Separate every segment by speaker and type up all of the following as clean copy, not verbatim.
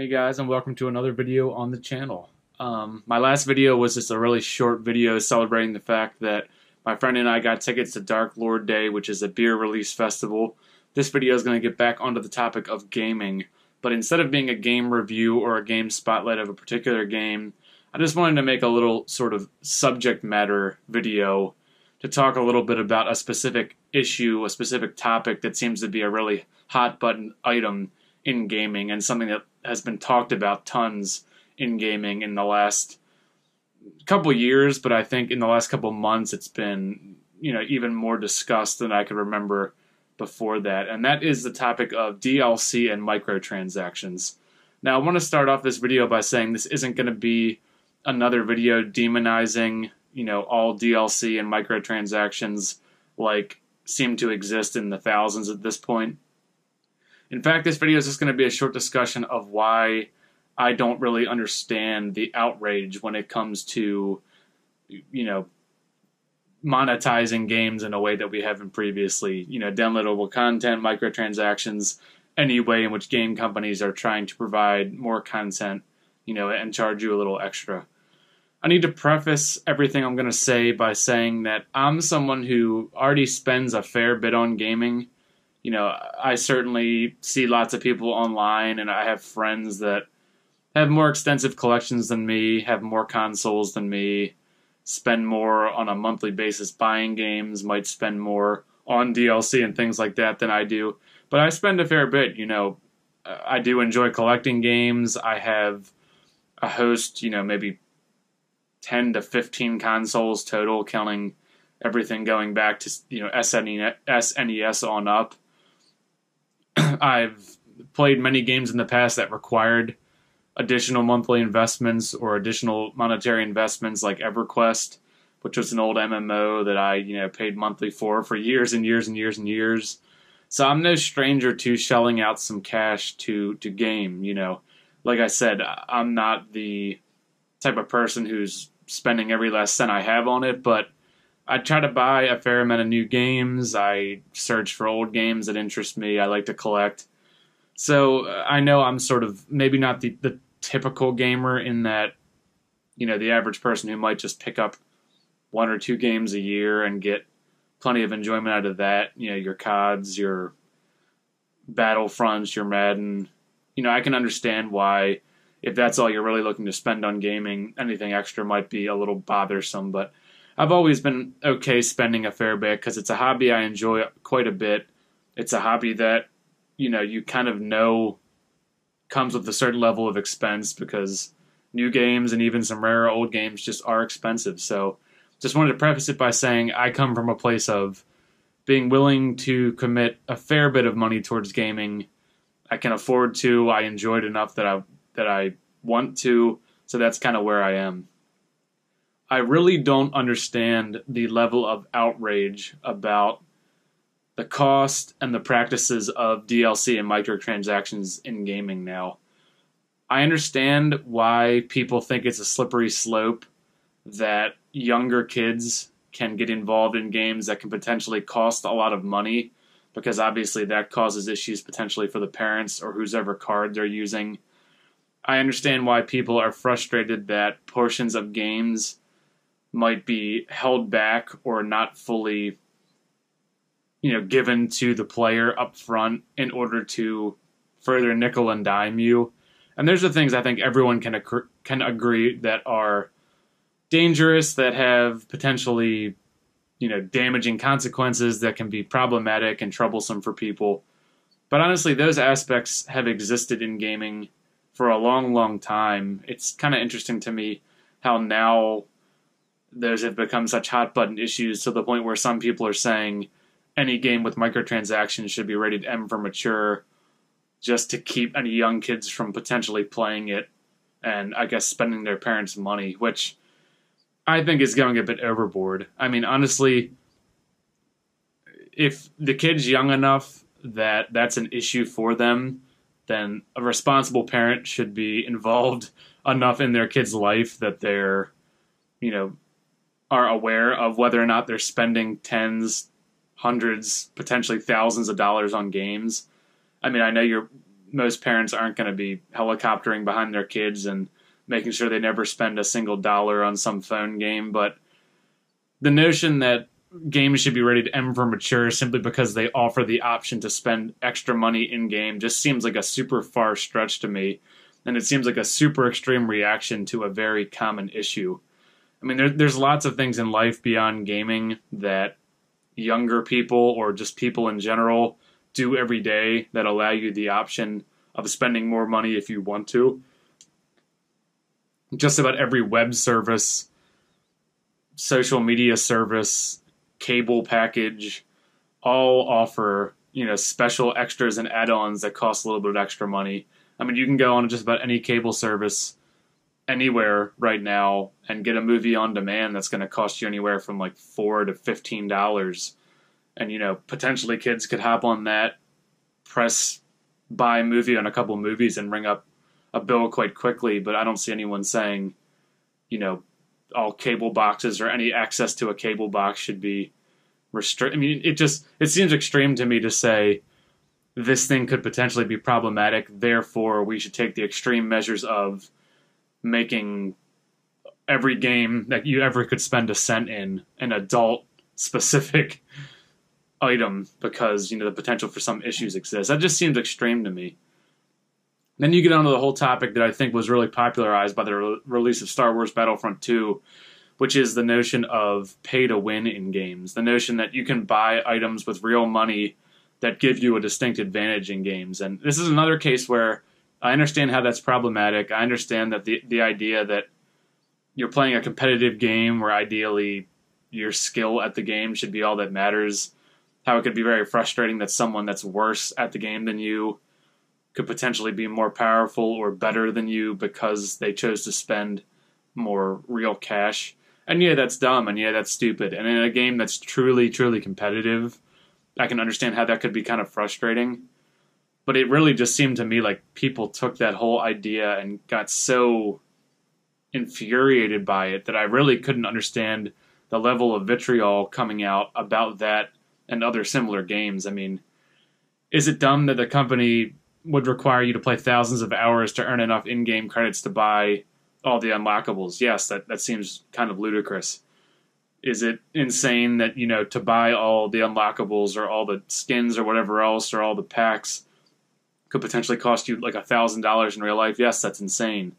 Speaker 1: Hey guys, and welcome to another video on the channel. My last video was just a really short video celebrating the fact that my friend and I got tickets to Dark Lord Day, which is a beer release festival. This video is going to get back onto the topic of gaming, but instead of being a game review or a game spotlight of a particular game, I just wanted to make a little sort of subject matter video to talk a little bit about a specific issue, a specific topic that seems to be a really hot button item in gaming and something that has been talked about tons in gaming in the last couple years, but I think in the last couple months it's been, even more discussed than I could remember before that, and that is the topic of DLC and microtransactions. Now, I want to start off this video by saying this isn't going to be another video demonizing, all DLC and microtransactions like seem to exist in the thousands at this point. In fact, this video is just going to be a short discussion of why I don't really understand the outrage when it comes to, monetizing games in a way that we haven't previously. Downloadable content, microtransactions, any way in which game companies are trying to provide more content, and charge you a little extra. I need to preface everything I'm going to say by saying that I'm someone who already spends a fair bit on gaming. I certainly see lots of people online, and I have friends that have more extensive collections than me, have more consoles than me, spend more on a monthly basis buying games, might spend more on DLC and things like that than I do. But I spend a fair bit, I do enjoy collecting games. I have a host, maybe 10 to 15 consoles total, counting everything going back to, SNES on up. I've played many games in the past that required additional monthly investments or additional monetary investments, like EverQuest, which was an old MMO that I, paid monthly for years and years and years and years. So I'm no stranger to shelling out some cash to game, Like I said, I'm not the type of person who's spending every last cent I have on it, but I try to buy a fair amount of new games. I search for old games that interest me. I like to collect. So I know I'm sort of maybe not the typical gamer in that, the average person who might just pick up one or two games a year and get plenty of enjoyment out of that. Your CODs, your Battlefronts, your Madden. I can understand why, if that's all you're really looking to spend on gaming, anything extra might be a little bothersome, but I've always been okay spending a fair bit because it's a hobby I enjoy quite a bit. It's a hobby that, you kind of know comes with a certain level of expense because new games and even some rarer old games just are expensive. So just wanted to preface it by saying I come from a place of being willing to commit a fair bit of money towards gaming. I can afford to. I enjoy it enough that I want to. So that's kind of where I am. I really don't understand the level of outrage about the cost and the practices of DLC and microtransactions in gaming now. I understand why people think it's a slippery slope that younger kids can get involved in games that can potentially cost a lot of money, because obviously that causes issues potentially for the parents or whoever card they're using. I understand why people are frustrated that portions of games might be held back or not fully, given to the player up front in order to further nickel and dime you. And there's the things I think everyone can agree that are dangerous, that have potentially, damaging consequences, that can be problematic and troublesome for people. But honestly, those aspects have existed in gaming for a long, long time. It's kind of interesting to me how now those have become such hot button issues to the point where some people are saying any game with microtransactions should be rated M for mature, just to keep any young kids from potentially playing it and, I guess, spending their parents' money, which I think is going a bit overboard. I mean, honestly, if the kid's young enough that that's an issue for them, then a responsible parent should be involved enough in their kid's life that they're, are aware of whether or not they're spending tens, hundreds, potentially thousands of dollars on games. I mean, I know you're most parents aren't going to be helicoptering behind their kids and making sure they never spend a single dollar on some phone game. But the notion that games should be rated M for mature simply because they offer the option to spend extra money in-game just seems like a super far stretch to me. And it seems like a super extreme reaction to a very common issue. I mean, there's lots of things in life beyond gaming that younger people or just people in general do every day that allow you the option of spending more money if you want to. Just about every web service, social media service, cable package, all offer, special extras and add-ons that cost a little bit of extra money. I mean, you can go on just about any cable service anywhere right now and get a movie on demand that's going to cost you anywhere from like $4 to $15. And, potentially kids could hop on that, press buy a movie on a couple movies and ring up a bill quite quickly. But I don't see anyone saying, all cable boxes or any access to a cable box should be restricted. I mean, it seems extreme to me to say this thing could potentially be problematic. Therefore, we should take the extreme measures of making every game that you ever could spend a cent in an adult specific item because, the potential for some issues exists. That just seems extreme to me. Then you get onto the whole topic that I think was really popularized by the release of Star Wars Battlefront 2, which is the notion of pay to win in games. The notion that you can buy items with real money that give you a distinct advantage in games. And this is another case where I understand how that's problematic. I understand that the idea that you're playing a competitive game where ideally your skill at the game should be all that matters. How it could be very frustrating that someone that's worse at the game than you could potentially be more powerful or better than you because they chose to spend more real cash. And yeah, that's dumb, and yeah, that's stupid. And in a game that's truly, truly competitive, I can understand how that could be kind of frustrating. But it really just seemed to me like people took that whole idea and got so infuriated by it that I really couldn't understand the level of vitriol coming out about that and other similar games. I mean, is it dumb that the company would require you to play thousands of hours to earn enough in-game credits to buy all the unlockables? Yes, that seems kind of ludicrous. Is it insane that, to buy all the unlockables or all the skins or whatever else or all the packs could potentially cost you like $1,000 in real life? Yes, that's insane.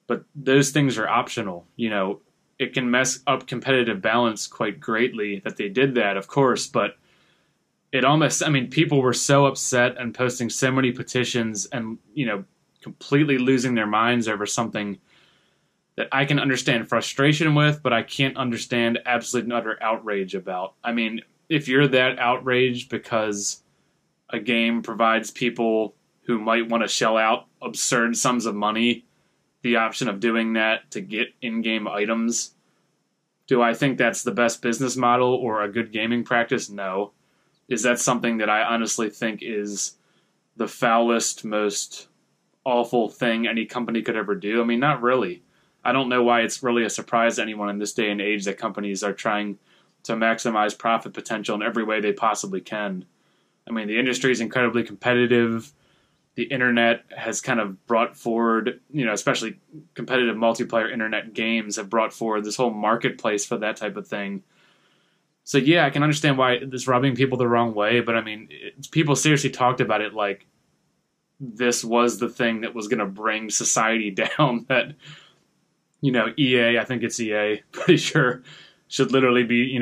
Speaker 1: But those things are optional. It can mess up competitive balance quite greatly that they did that, of course, but people were so upset and posting so many petitions and, completely losing their minds over something that I can understand frustration with, but I can't understand absolute and utter outrage about. I mean, if you're that outraged because a game provides people who might want to shell out absurd sums of money the option of doing that to get in-game items, do I think that's the best business model or a good gaming practice? No. Is that something that I honestly think is the foulest, most awful thing any company could ever do? I mean, not really. I don't know why it's really a surprise to anyone in this day and age that companies are trying to maximize profit potential in every way they possibly can. I mean, the industry is incredibly competitive. The internet has kind of brought forward, especially competitive multiplayer internet games have brought forward this whole marketplace for that type of thing. So yeah, I can understand why it's rubbing people the wrong way, but I mean, people seriously talked about it like this was the thing that was going to bring society down, that, EA, I think it's EA, pretty sure, should literally be,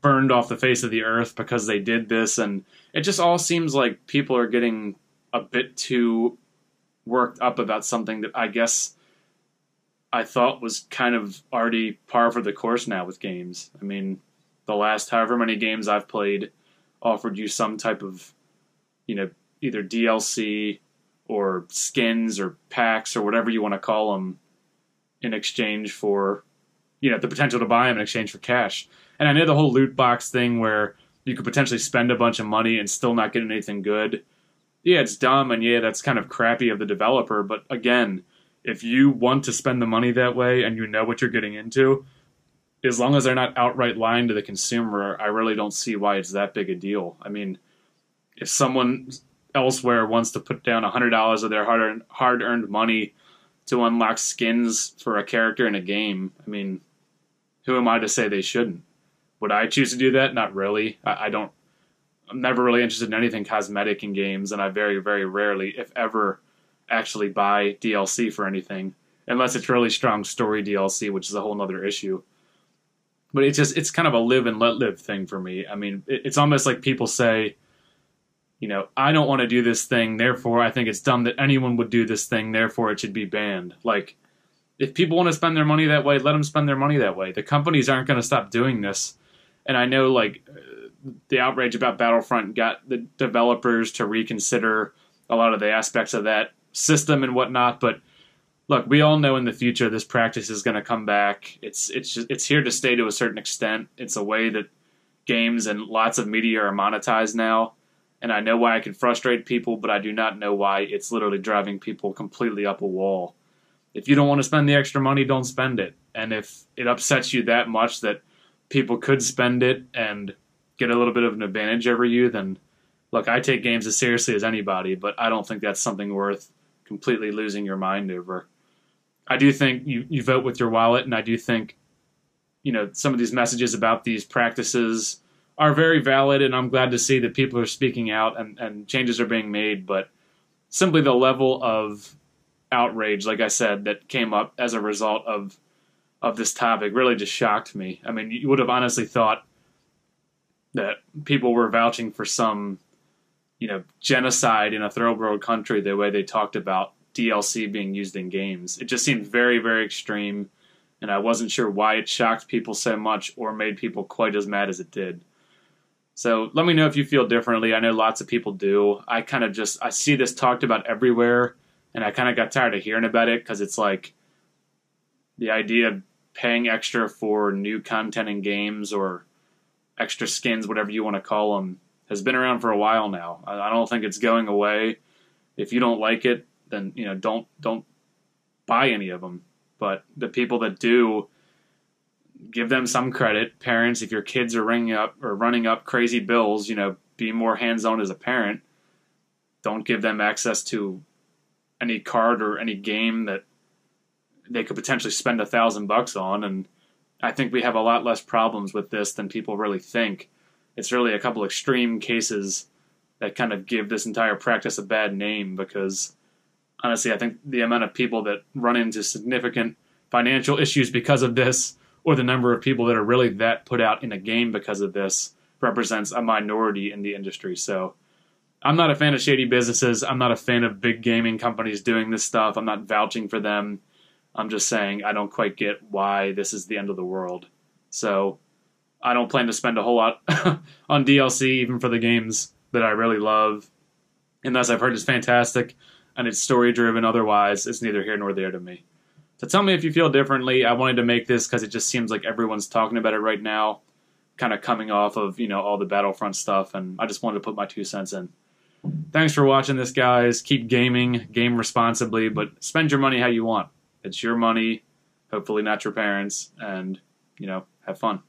Speaker 1: burned off the face of the earth because they did this. And it just all seems like people are getting a bit too worked up about something that I guess I thought was kind of already par for the course now with games. I mean, the last however many games I've played offered you some type of, either DLC or skins or packs or whatever you want to call them in exchange for, the potential to buy them in exchange for cash. And I know the whole loot box thing where you could potentially spend a bunch of money and still not get anything good. Yeah, it's dumb, and yeah, that's kind of crappy of the developer. But again, if you want to spend the money that way and you know what you're getting into, as long as they're not outright lying to the consumer, I really don't see why it's that big a deal. I mean, if someone elsewhere wants to put down $100 of their hard-earned money to unlock skins for a character in a game, I mean, who am I to say they shouldn't? Would I choose to do that? Not really. I don't. I'm never really interested in anything cosmetic in games, and I very, very rarely, if ever, actually buy DLC for anything, unless it's really strong story DLC, which is a whole other issue. But it's kind of a live and let live thing for me. I mean, it's almost like people say, I don't want to do this thing, therefore I think it's dumb that anyone would do this thing, therefore it should be banned. Like, if people want to spend their money that way, let them spend their money that way. The companies aren't going to stop doing this. And I know, like, the outrage about Battlefront got the developers to reconsider a lot of the aspects of that system and whatnot, but look, we all know in the future this practice is going to come back. It's here to stay to a certain extent. It's a way that games and lots of media are monetized now, and I know why it can frustrate people, but I do not know why it's literally driving people completely up a wall. If you don't want to spend the extra money, don't spend it. And if it upsets you that much that people could spend it and get a little bit of an advantage over you, then look, I take games as seriously as anybody, but I don't think that's something worth completely losing your mind over. I do think you vote with your wallet, and I do think, some of these messages about these practices are very valid, and I'm glad to see that people are speaking out and changes are being made, but simply the level of outrage, like I said, that came up as a result of this topic really just shocked me. I mean, you would have honestly thought that people were vouching for some, genocide in a third world country the way they talked about DLC being used in games. It just seemed very, very extreme, and I wasn't sure why it shocked people so much or made people quite as mad as it did. So let me know if you feel differently. I know lots of people do. I see this talked about everywhere, and I kind of got tired of hearing about it because it's like the idea of paying extra for new content in games or extra skins, whatever you want to call them, has been around for a while now. I don't think it's going away. If you don't like it, then don't buy any of them. But the people that do, give them some credit. Parents, if your kids are running up crazy bills, be more hands-on as a parent. Don't give them access to any card or any game that they could potentially spend $1,000 on. And I think we have a lot less problems with this than people really think. It's really a couple extreme cases that kind of give this entire practice a bad name because, honestly, I think the amount of people that run into significant financial issues because of this, or the number of people that are really that put out in a game because of this, represents a minority in the industry. So I'm not a fan of shady businesses. I'm not a fan of big gaming companies doing this stuff. I'm not vouching for them. I'm just saying I don't quite get why this is the end of the world. So I don't plan to spend a whole lot on DLC, even for the games that I really love. Unless I've heard it's fantastic and it's story-driven. Otherwise, it's neither here nor there to me. So tell me if you feel differently. I wanted to make this because it just seems like everyone's talking about it right now, kind of coming off of, all the Battlefront stuff, and I just wanted to put my 2 cents in. Thanks for watching this, guys. Keep gaming, game responsibly, but spend your money how you want. It's your money, hopefully not your parents', and, have fun.